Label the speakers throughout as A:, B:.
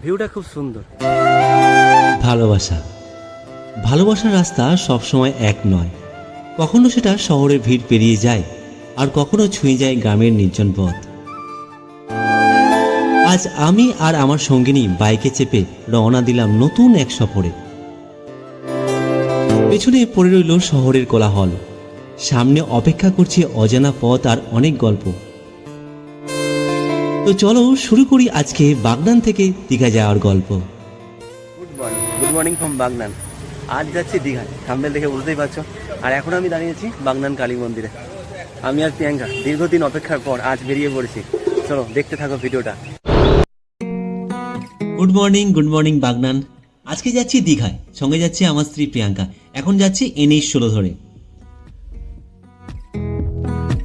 A: ভিউটা খুব সুন্দর।
B: ভালোবাসা, ভালোবাসার রাস্তা সবসময় এক নয়। কখনো সেটা শহরের ভিড় পেরিয়ে যায়, আর কখনো ছুঁয়ে যায় গ্রামের নির্জন পথ। আজ আমি আর আমার সঙ্গিনী বাইকে চেপে রওনা দিলাম নতুন এক সফরে। পেছনে পড়ে রইল শহরের কোলাহল, সামনে অপেক্ষা করছে অজানা পথ আর অনেক গল্প। তো চলো শুরু করি আজকে বাগনান থেকে দীঘা যাওয়ার গল্প।
A: Good morning from Bagnan. আজ যাচ্ছি দীঘায়, থাম্বনেল দেখে বুঝতেই পারছো। আর এখন আমি দাঁড়িয়েছি বাগনান কালী মন্দিরে। আমি আর প্রিয়াঙ্কা দীর্ঘদিন অপেক্ষার পর আজ বেরিয়ে পড়েছি। চলো দেখতে থাকো ভিডিওটা।
B: Good morning Bagnan. আজকে যাচ্ছি দীঘায়, সঙ্গে যাচ্ছে আমার স্ত্রী প্রিয়াঙ্কা। এখন যাচ্ছি NH 16 ধরে।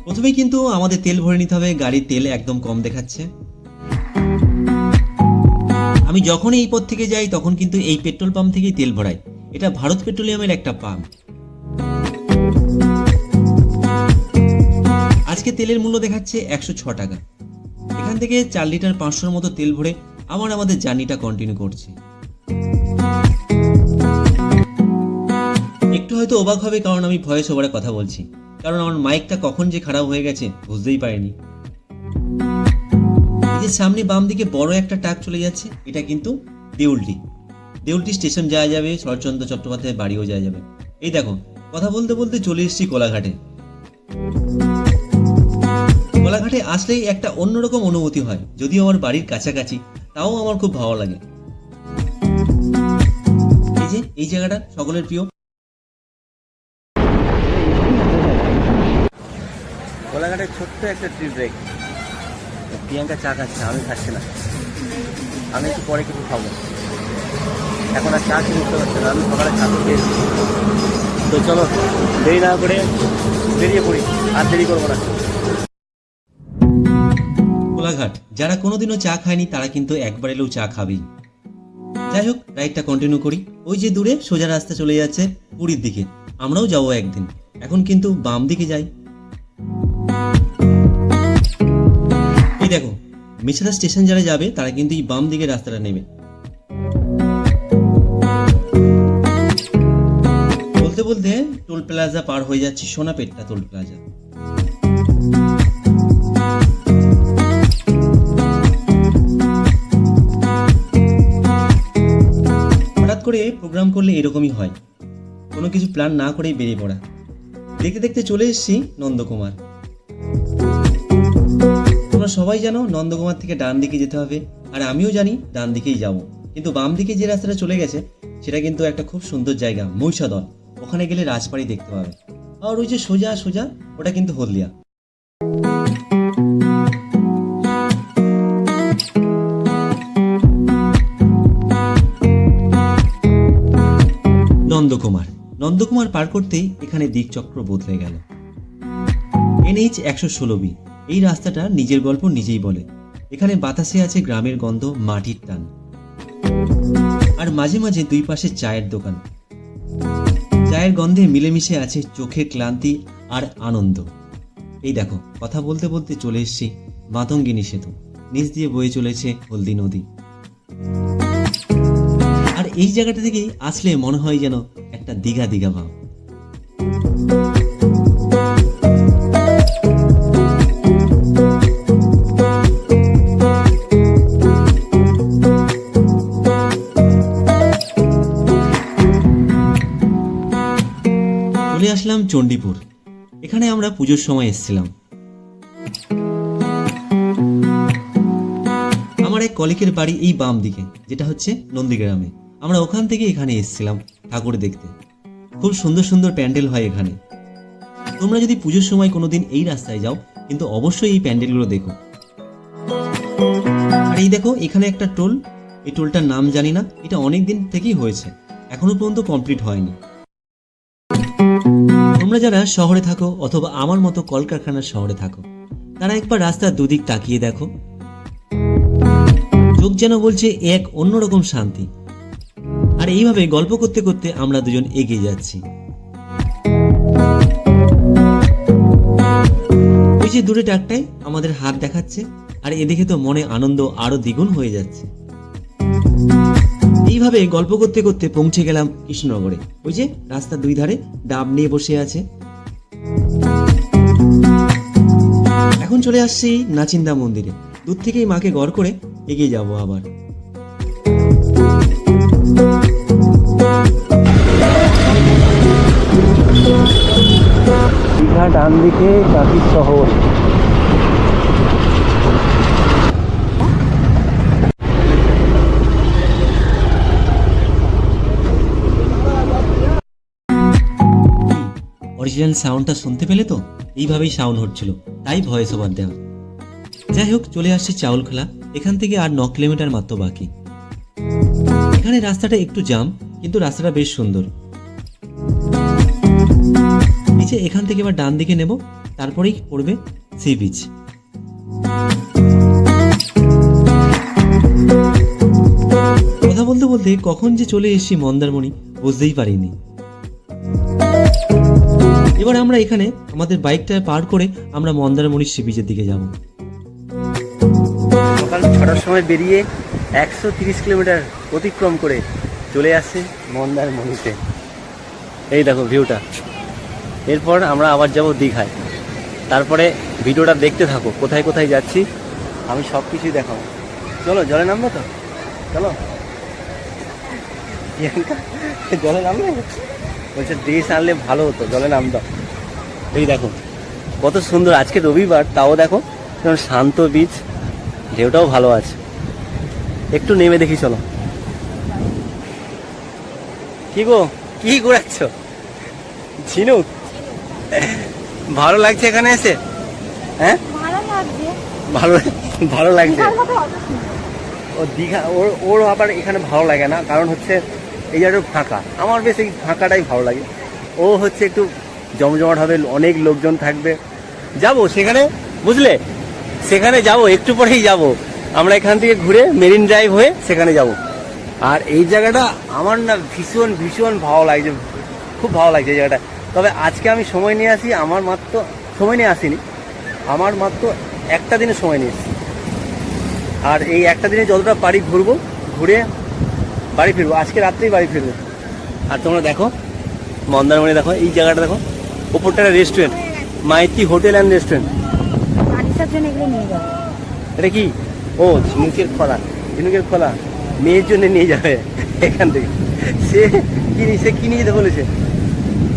B: প্রথমে কিন্তু আমাদের তেল ভরে নিতে হবে, গাড়ির তেল একদম কম দেখাচ্ছে। আমি যখন এই পথ থেকে যাই তখন কিন্তু এই পেট্রোল পাম্প থেকেই তেল ভরাই। এটা ভারত পেট্রোলিয়ামের একটা পাম্প। আজকে তেলের মূল্য দেখাচ্ছে 106 টাকা। এখান থেকে 4 লিটার 500-র মতো তেল ভরে আবার আমাদের জার্নিটা কন্টিনিউ করছি। একটু হয়তো অবাক হবে, কারণ আমি ভয়েস ওভারে কথা বলছি, কারণ আমার মাইকটা কখন যে খারাপ হয়ে গেছে বুঝতেই পারিনি। এই যে সামনে বাম দিকে বড় একটা ট্রাক চলে যাচ্ছে, এটা কিন্তু দেউলটি স্টেশন যাওয়া যাবে, শরৎচন্দ্র চট্টোপাধ্যায়ের বাড়িও যাওয়া যাবে। এই দেখো, কথা বলতে বলতে চলে এসেছি কোলাঘাটে। কোলাঘাটে আসলেই একটা অন্যরকম অনুভূতি হয়, যদিও আমার বাড়ির কাছাকাছি, তাও আমার খুব ভালো লাগে। এই যে এই জায়গাটা সকলের প্রিয়।
A: কোলাঘাটের ছোট্ট একটা ট্রি ব্রেক। প্রিয়াঙ্কা চা খাচ্ছে, আমি খাচ্ছি না। আমি একটু পরে কিছু খাবো, এখন আর চা খেয়ে উঠতে পারছি না। আমি সকালে চা তো খেয়েছি। তো চলো দেরি না করে বেরিয়ে পড়ি, আর দেরি করবো না।
B: কোলাঘাট যারা কোনোদিনও চা খায়নি তারা কিন্তু একবার এলেও চা খাবেই। যাই হোক, রাইডটা কন্টিনিউ করি। ওই যে দূরে সোজা রাস্তা চলে যাচ্ছে পুরীর দিকে, আমরাও যাবো একদিন। এখন কিন্তু বাম দিকে যাই। এই দেখো, মেছেদা স্টেশন যারা যাবে তারা কিন্তু এই বাম দিকে রাস্তাটা নেবে। বলতে বলতে টোল প্লাজা পার হয়ে যাচ্ছি, সোনাপেটটা টোল প্লাজা। হঠাৎ করে প্রোগ্রাম করলে এরকমই হয়, কোনো কিছু প্ল্যান না করেই বেরিয়ে পড়া। দেখতে দেখতে চলে এসেছি নন্দকুমার। তোমরা সবাই জানো নন্দকুমার থেকে ডান দিকে যেতে হবে, আর আমিও জানি ডান দিকেই যাব। কিন্তু বাম দিকে যে রাস্তাটা চলে গেছে সেটা কিন্তু একটা খুব সুন্দর জায়গা, মহিষাদল। ওখানে গেলে রাজবাড়ি দেখতে পাবে। আর ওই যে সোজা সোজা ওটা কিন্তু হলদিয়া। নন্দকুমার পার করতেই এখানে দিকচক্র বদলে গেল। NH 116B, এই রাস্তাটা নিজের গল্প নিজেই বলে। এখানে বাতাসে আছে গ্রামের গন্ধ, মাটির টান, আর মাঝে মাঝে দুই পাশে চায়ের দোকান। চায়ের গন্ধে মিলেমিশে আছে চোখের ক্লান্তি আর আনন্দ। এই দেখো, কথা বলতে বলতে চলে এসেছি মাতঙ্গিনী সেতু, নিচ দিয়ে বয়ে চলেছে হলদি নদী। আর এই জায়গাটা থেকে আসলে মনে হয় যেন একটা দীঘা দীঘা ভাব। চলে আসলাম চণ্ডীপুর। এখানে আমরা পুজোর সময় এসেছিলাম। আমার এক কলিগের বাড়ি এই বাম দিকে, যেটা হচ্ছে নন্দীগ্রামে। আমরা ওখান থেকে এখানে এসেছিলাম ঠাকুর দেখতে। খুব সুন্দর সুন্দর প্যান্ডেল হয় এখানে। তোমরা যদি পুজোর সময় কোনোদিন এই রাস্তায় যাও, কিন্তু অবশ্যই এই প্যান্ডেলগুলো দেখো। আর এই দেখো, এখানে একটা টোল। এই টোলটার নাম জানি না, এটা অনেক দিন থেকেই হয়েছে, এখনো পর্যন্ত কমপ্লিট হয়নি। তোমরা যারা শহরে থাকো অথবা আমার মতো কলকারখানার শহরে থাকো, তারা একবার রাস্তার দুদিক তাকিয়ে দেখো। চোখ যেন বলছে এক অন্যরকম শান্তি। আর এইভাবে গল্প করতে করতে আমরা দুজন এগিয়ে যাচ্ছি। ওই যে দূরে ট্রাকটায় আমাদের হাত দেখাচ্ছে, আর এ দেখে তো মনে আনন্দ আরো দ্বিগুণ হয়ে যাচ্ছে। এইভাবে গল্প করতে করতে পৌঁছে গেলাম কৃষ্ণনগরে। ওই যে রাস্তার দুই ধারে ডাব নিয়ে বসে আছে। এখন চলে আসছি নাচিন্দা মন্দিরে। দূর থেকেই মাকে গড় করে এগিয়ে যাব আবার।
A: দীঘা ডান দিকে কাঁথি শহর।
B: অরিজিনাল সাউন্ডটা শুনতে পেলে তো? এইভাবেই সাউন্ড হচ্ছিল, তাই ভয়েস ওভার দেওয়া। যাই হোক, চলে আসছি চাউলখোলা। এখান থেকে আর 9 কিলোমিটার মাত্র বাকি। এখানে রাস্তাটা একটু জাম, কিন্তু রাস্তাটা বেশ সুন্দর। নিচে এখান থেকে এবার ডান দিকে নেব, তারপরেই পড়বে সি বিচ। কথা বলতে বলতে কখন যে চলে এসেছি মন্দারমণি বুঝতেই পারিনি। এবার আমরা এখানে আমাদের বাইকটা পার করে আমরা মন্দারমণির সি বিচের দিকে যাব।
A: সকাল 6টার সময় বেরিয়ে 130 কিলোমিটার অতিক্রম করে চলে আসছে মন্দারমণিতে। এই দেখো ভিউটা। এরপর আমরা আবার যাব দীঘায়। তারপরে ভিডিওটা দেখতে থাকো, কোথায় কোথায় যাচ্ছি আমি সব কিছুই দেখাবো। চলো জলে নামবো তো, চলো। জলে নামবে বলছে ড্রেস আনলে ভালো হতো, জলে নামতাম। এই দেখো কত সুন্দর, আজকে রবিবার তাও দেখো শান্ত বিচ, ঢেউটাও ভালো আছে। একটু নেমে দেখি চলো। কি গো, কি ঘুরাচ্ছ? ঝিনুক ভালো লাগছে এখানে এসে? হ্যাঁ ভালো ভালো লাগছে। ও দীঘা ওর আবার এখানে ভালো লাগে না, কারণ হচ্ছে এই জায়গাটা ফাঁকা। আমার বেশ এই ফাঁকাটাই ভালো লাগে। ও হচ্ছে একটু জমজমাট হবে, অনেক লোকজন থাকবে। যাবো সেখানে, বুঝলে, সেখানে যাব, একটু পরেই যাব আমরা। এখান থেকে ঘুরে মেরিন ড্রাইভ হয়ে সেখানে যাব। আর এই জায়গাটা আমার না ভীষণ ভীষণ ভালো লাগছে, খুব ভালো লাগছে এই জায়গাটা। তবে আজকে আমি সময় নিয়ে আসি, আমার মাত্র সময় নিয়ে আসিনি, আমার মাত্র একটা দিনের সময় নিয়ে এসেছি। আর এই একটা দিনে যতটা পারি ঘুরবো, ঘুরে বাড়ি ফিরবো। আজকে রাত্রেই বাড়ি ফিরবো। আর তোমরা দেখো মন্দারমণি, দেখো এই জায়গাটা দেখো, ওপরটা একটা restaurant, Maiti hotel and restaurant. এটা কি? ও ঝিনুকের খোলা, ঝিনুকের খোলা মেয়ের জন্য নিয়ে যাবে এখান থেকে। সে কি নিয়ে যেতে বলেছে?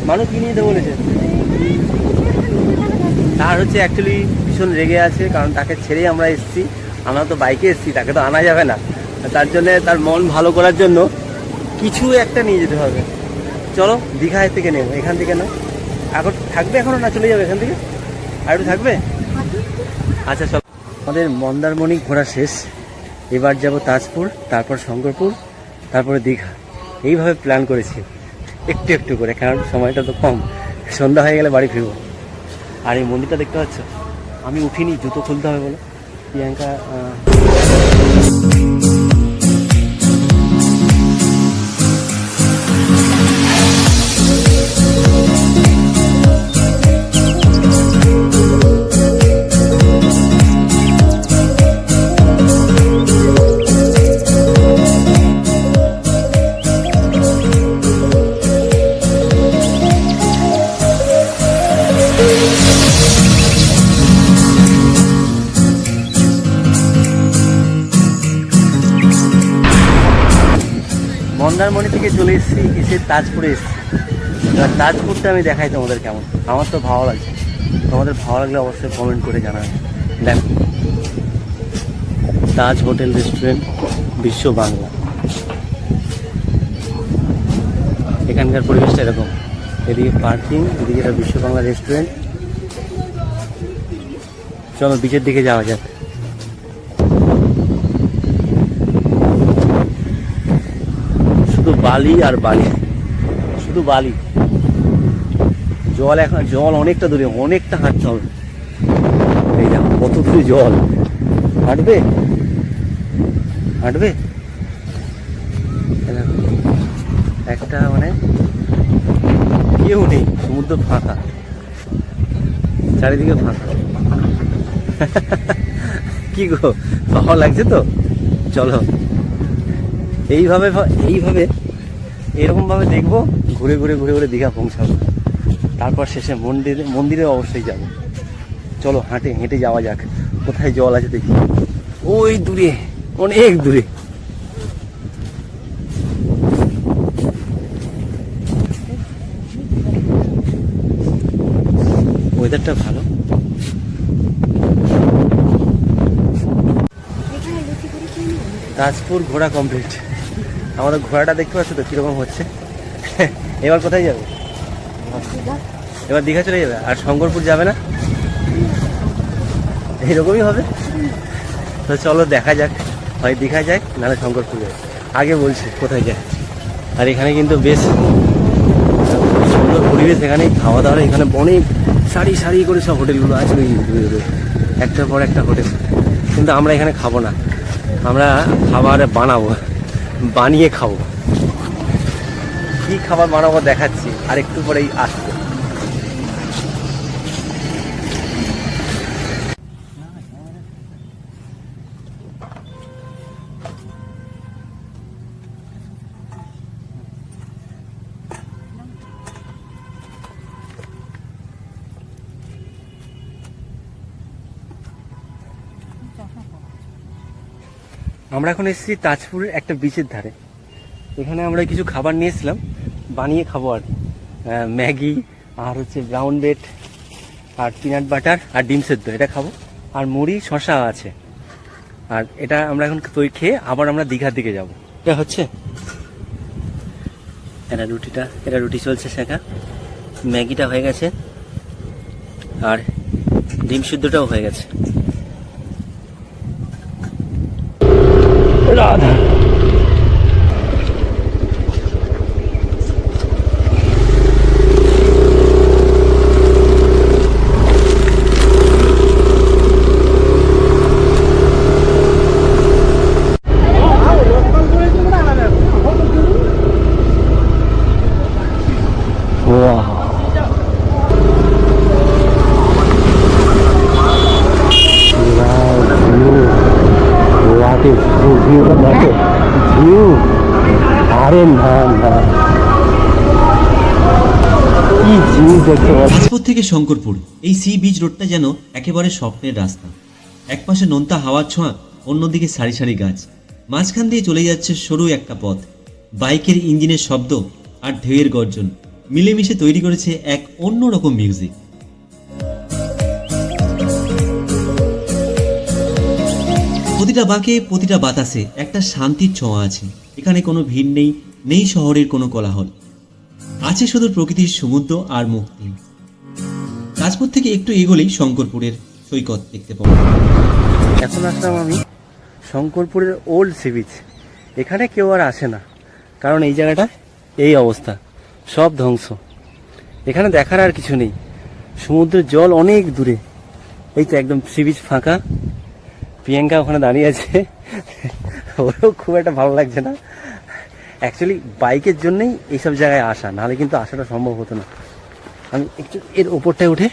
A: মানুষ কি নিয়ে যেতে বলেছে? তার হচ্ছে অ্যাকচুয়ালি ভীষণ রেগে আছে, কারণ তাকে ছেড়েই আমরা এসেছি। আমরা তো বাইকে এসেছি, তাকে তো আনা যাবে না। তার জন্যে, তার মন ভালো করার জন্য কিছু একটা নিয়ে যেতে হবে। চলো দীঘায় থেকে নেব, এখান থেকে না। এখন থাকবে এখনো না চলে যাবে এখান থেকে? আর একটু থাকবে? আচ্ছা চল। আমাদের মন্দারমণি ঘোরা শেষ। এবার যাব তাজপুর, তারপর শঙ্করপুর, তারপরে দীঘা। এইভাবে প্ল্যান করেছি একটু একটু করে, কারণ সময়টা তো কম। সন্ধ্যা হয়ে গেলে বাড়ি ফিরবো। আর এই মন্দিরটা দেখতে পাচ্ছ, আমি উঠিনি, জুতো খুলতে হবে বলে। প্রিয়াঙ্কা মন্দারমণি থেকে চলে এসেছি, এসে তাজপুরে এসেছি। এবার তাজপুরটা আমি দেখাই তোমাদের কেমন। আমার তো ভালো লাগছে, তোমাদের ভালো লাগলে অবশ্যই কমেন্ট করে জানাবে। দেখো তাজ হোটেল রেস্টুরেন্ট, বিশ্ব বাংলা। এখানকার পরিবেশটা এরকম, এদিকে পার্কিং, এদিকে এটা বিশ্ব বাংলা রেস্টুরেন্ট। চলো বিচের দিকে যাওয়া যাক। শুধু বালি আর বালি, শুধু বালি। জল এখন, জল অনেকটা দূরে, অনেকটা হাঁটতে হবে। এই দেখো কত দূরে জল। হাঁটবে হাঁটবে একটা মানে কেউ নেই, সমুদ্র ফাঁকা, চারিদিকে ফাঁকা। কি গো, ভালো লাগছে তো? চলো এইভাবে এইভাবে এরকমভাবে দেখবো, ঘুরে ঘুরে ঘুরে ঘুরে দীঘা পৌঁছাবো, তারপর শেষে মন্দিরে অবশ্যই যাব। চলো হেঁটে যাওয়া যাক, কোথায় জল আছে দেখি। ওই দূরে, অনেক দূরে। ওয়েদারটা ভালো। তাজপুর ঘোরা কমপ্লিট। আমাদের ঘোড়াটা দেখতে পাচ্ছ তো কিরকম হচ্ছে। এবার কোথায় যাবে? এবার দীঘা চলে যাবে, আর শঙ্করপুর যাবে না? এইরকমই হবে। তো চলো দেখা যাক, হয় দীঘা যায় নাহলে শঙ্করপুর যায়। আগে বলছি কোথায় যায়। আর এখানে কিন্তু বেশ সুন্দর পরিবেশ, এখানে খাওয়া দাওয়া, এখানে অনেক সারি সারি করে সব হোটেলগুলো আছে, একটার পর একটা হোটেল। কিন্তু আমরা এখানে খাবো না, আমরা খাবার বানিয়ে খাবো। কি খাবার বানাবো দেখাচ্ছি আর একটু পরেই আসবে। আমরা এখন এসেছি তাজপুরের একটা বিচের ধারে। এখানে আমরা কিছু খাবার নিয়েছিলাম, বানিয়ে খাবো আর কি। ম্যাগি আর হচ্ছে ব্রাউন ব্রেড আর পিনাট বাটার আর ডিম সেদ্ধ, এটা খাবো। আর মুড়ি শশা আছে। আর এটা আমরা এখন খেয়ে আবার আমরা দীঘার দিকে যাব। এটা হচ্ছে এটা রুটি চলছে শেখা, ম্যাগিটা হয়ে গেছে আর ডিম সিদ্ধটাও হয়ে গেছে। রাধা
B: তাজপুর থেকে শঙ্করপুর এই সি বিচ রোডটা যেন একেবারে স্বপ্নের রাস্তা। একপাশে নোনতা হাওয়ার ছোঁয়া, অন্যদিকে সারি সারি গাছ, মাঝখান দিয়ে চলে যাচ্ছে সরু একটা পথ। বাইকের ইঞ্জিনের শব্দ আর ঢেউয়ের গর্জন মিলেমিশে তৈরি করেছে এক অন্যরকম মিউজিক। প্রতিটা বাঁকে, প্রতিটা বাতাসে একটা শান্তির ছোঁয়া আছে। এখানে কোনো ভিড় নেই, নেই শহরের কোনো কোলাহল, আছে শুধু প্রকৃতির সমুদ্র আর মুক্তি। তাজপুর থেকে একটু এগোলেই শঙ্করপুরের সৈকত দেখতে পাবো।
A: এখন আসলাম আমি শঙ্করপুরের ওল্ড সি বিচ। এখানে কেউ আর আসে না, কারণ এই জায়গাটা এই অবস্থা, সব ধ্বংস। এখানে দেখার আর কিছু নেই, সমুদ্রের জল অনেক দূরে। এই তো একদম সি বিচ ফাঁকা। প্রিয়াঙ্কা ওখানে দাঁড়িয়ে আছে, ওরও খুব একটা ভালো লাগছে না। অ্যাকচুয়ালি বাইকের জন্যই এইসব জায়গায় আসা, নাহলে কিন্তু আসাটা সম্ভব হতো না। আমি একটু এর ওপরটায় উঠে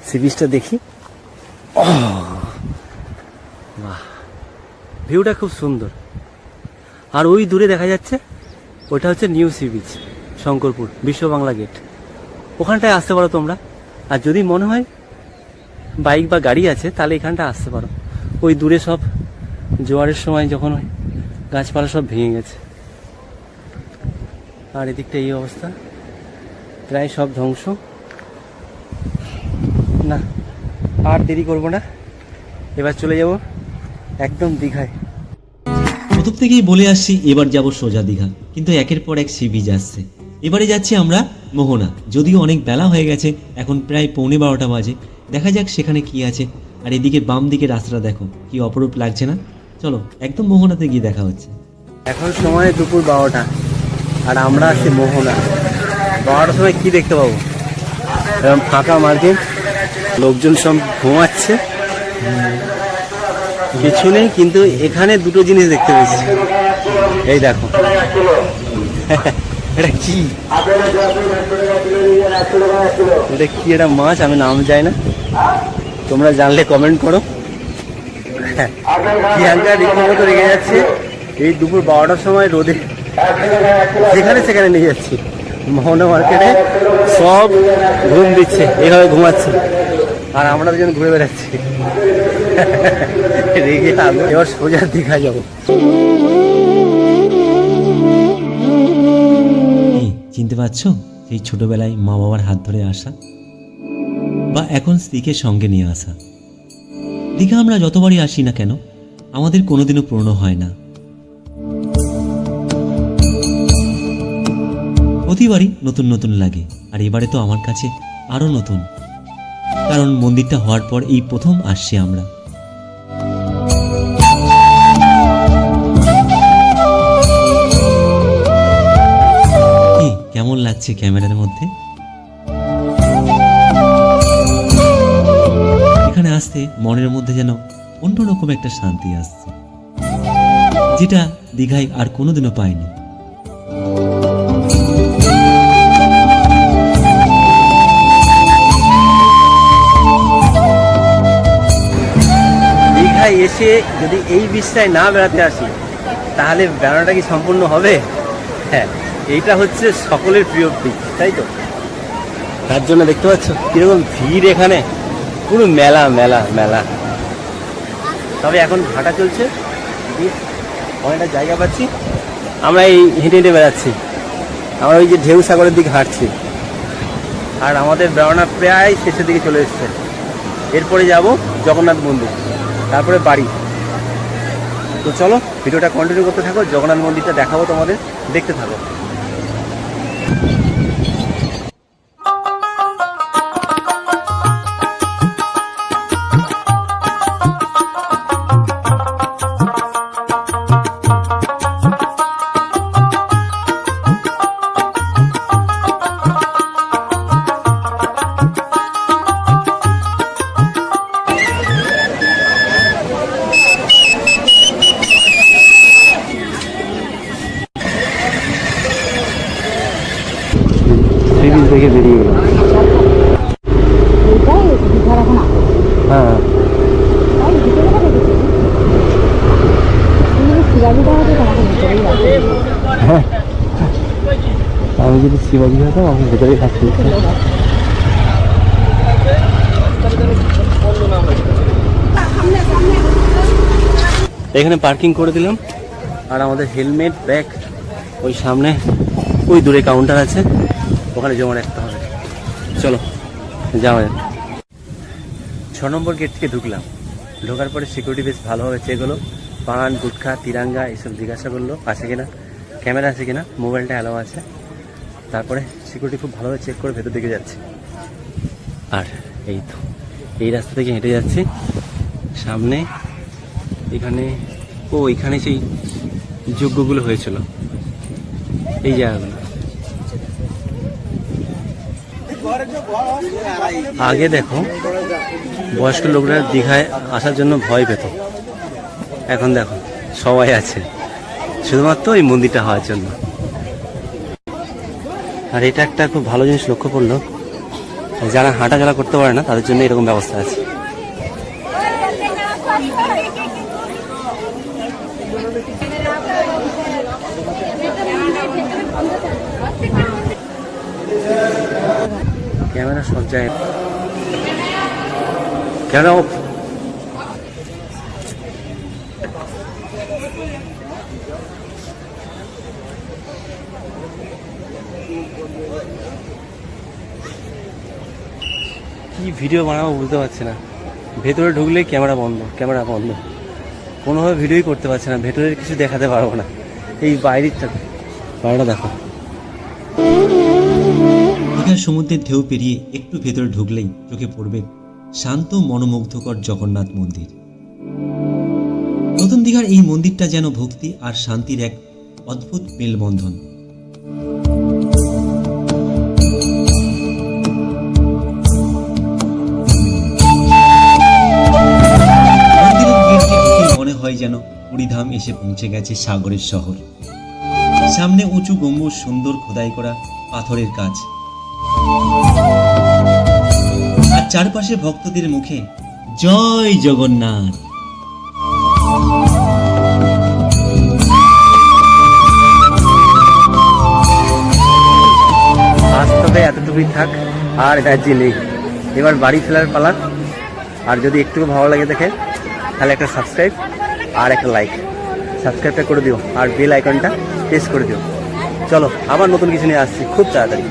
A: সি বিচটা দেখি। বাহ, ভিউটা খুব সুন্দর। আর ওই দূরে দেখা যাচ্ছে ওটা হচ্ছে নিউ সি বিচ শঙ্করপুর, বিশ্ব বাংলা গেট। ওখানটায় আসতে পারো তোমরা। আর যদি মনে হয় বাইক বা গাড়ি আছে তাহলে এখানটা আসতে পারো। ওই দূরে সব জোয়ারের সময় যখন গাছপালা সব ভেঙে গেছে, আর এদিকটা এই অবস্থা, প্রায় সব ধ্বংস। না আর দেরি করবো না, এবার চলে যাব একদম দীঘায়।
B: প্রথম থেকেই বলে আসছি এবার যাব সোজা দীঘা, কিন্তু একের পর এক সি বিচ আসছে। এবারে যাচ্ছি আমরা মোহনা, যদিও অনেক বেলা হয়ে গেছে, এখন প্রায় 11:15 বাজে। দেখা যাক সেখানে কি আছে। আর এদিকে বাম দিকে রাস্তাটা দেখো কি অপরূপ লাগছে না। চলো একদম মোহনাতে গিয়ে দেখা হচ্ছে।
A: এখন সময় দুপুর 12টা, আর আমরা আছি মোহনা। 12টার সময় কি দেখতে পাবো? এরকম ফাঁকা মার্কেট, লোকজন সব ঘুমাচ্ছে, কিছু নেই। কিন্তু এখানে দুটো জিনিস দেখতে পেয়েছি। এই দেখো, এটা কি? এটা কি? এটা মাছ, আমি নাম জানি না, তোমরা জানলে কমেন্ট করো। প্রিয়াঙ্কা রীতিমতো রেগে যাচ্ছে, এই দুপুর 12টার সময় রোদে যেখানে সেখানে নিয়ে যাচ্ছি। মোহনা মার্কেটে সব ঘুম দিচ্ছে, এইভাবে ঘুমাচ্ছে, আর আমরা দুজন ঘুরে বেড়াচ্ছি। রেগে আলো, এবার সোজা দীঘা যাবো।
B: চিনতে পারছো সেই ছোটবেলায় মা বাবার হাত ধরে আসা, বা এখন স্ত্রীকে সঙ্গে নিয়ে আসা। দীঘা আমরা যতবারই আসি না কেন আমাদের কোনোদিনও পুরনো হয় না, প্রতিবারই নতুন নতুন লাগে। আর এবারে তো আমার কাছে আরো নতুন, কারণ মন্দিরটা হওয়ার পর এই প্রথম আসছি আমরা। কেমন লাগছে ক্যামেরার মধ্যে? এখানে আসতে মনের মধ্যে যেন অন্যরকম একটা শান্তি আসছে, যেটা দীঘায় আর কোনোদিনও পাইনি।
A: দীঘায় এসে যদি এই বিষটায় না বেড়াতে আসি তাহলে বেড়ানোটা কি সম্পূর্ণ হবে? হ্যাঁ, এইটা হচ্ছে সকলের প্রিয় দিক, তাই তো? তার জন্য দেখতে পাচ্ছ কিরকম ভিড় এখানে, পুরো মেলা মেলা মেলা। তবে এখন হাঁটা চলছে, অনেকটা জায়গা পাচ্ছি, আমরা এই হেঁটে হেঁটে বেড়াচ্ছি। আমরা ওই যে ঢেউ সাগরের দিকে হাঁটছি, আর আমাদের বেড়ানো প্রায় শেষের দিকে চলে এসছে। এরপরে যাব জগন্নাথ মন্দির, তারপরে বাড়ি। তো চলো ভিডিওটা কন্টিনিউ করতে থাকো, জগন্নাথ মন্দিরটা দেখাবো তোমাদের, দেখতে থাকো। সিরিজ দেখে বেরিয়ে গেলাম। হ্যাঁ, আমি যদি শিবাজি হতাম আমি ভেতরেই থাকতে। এখানে পার্কিং করে দিলাম, আর আমাদের হেলমেট ব্যাগ ওই সামনে ওই দূরে কাউন্টার আছে, ওখানে জমা রাখতে হবে। চলো যাওয়া যাক। 6 নম্বর গেট থেকে ঢুকলাম। ঢোকার পরে সিকিউরিটি বেশ ভালোভাবে চেক হলো, পান গুটখা তিরাঙ্গা এসব জিজ্ঞাসা করলো আছে কিনা, ক্যামেরা আছে কিনা, মোবাইলটা অ্যালাও আছে। তারপরে সিকিউরিটি খুব ভালোভাবে চেক করে ভেতর দিকে যাচ্ছে। আর এই তো এই রাস্তা থেকে হেঁটে যাচ্ছি সামনে। এখানে এখানে সেই যজ্ঞগুলো হয়েছিল, এই জায়গাগুলো। আগে দেখো বয়স্ক লোকরা দীঘায় আসার জন্য ভয় পেত, এখন দেখো সবাই আছে শুধুমাত্র এই মন্দিরটা হওয়ার জন্য। আর এটা একটা খুব ভালো জিনিস লক্ষ্য করলো, যারা হাঁটাচলা করতে পারে না তাদের জন্য এরকম ব্যবস্থা আছে। ক্যামেরা সব জায়গায়, ক্যামেরা অফ। কি ভিডিও বানাবো বুঝতে পারছি না, ভেতরে ঢুকলেই ক্যামেরা বন্ধ, ক্যামেরা বন্ধ, কোনোভাবে ভিডিওই করতে পারছি না, ভেতরের কিছু দেখাতে পারবো না। এই বাইরেটা দেখো।
B: দীঘার সমুদ্রের ঢেউ পেরিয়ে একটু ভেতরে ঢুকলেই চোখে পড়বে শান্ত মনোমুগ্ধকর জগন্নাথ মন্দির। নতুন দীঘার এই মন্দিরটা যেন ভক্তি আর শান্তির এক অদ্ভুত মেলবন্ধন। মন্দিরের গেটটি ঢুকে মনে হয় যেন পুরীধাম এসে পৌঁছে গেছে সাগরের শহর। সামনে উঁচু গম্বুজ, সুন্দর খোদাই করা পাথরের কাজ, আর চারপাশে ভক্তদের মুখে জয় জগন্নাথ।
A: তবে এতটুকুই থাক, আর এনার্জি নেই। এবার বাড়ি ফেরার পালা। আর যদি একটু ভালো লাগে দেখে তাহলে একটা সাবস্ক্রাইব আর একটা লাইক। সাবস্ক্রাইবটা করে দিও আর বেল আইকনটা প্রেস করে দিও। চলো আবার নতুন কিছু নিয়ে আসছি খুব তাড়াতাড়ি।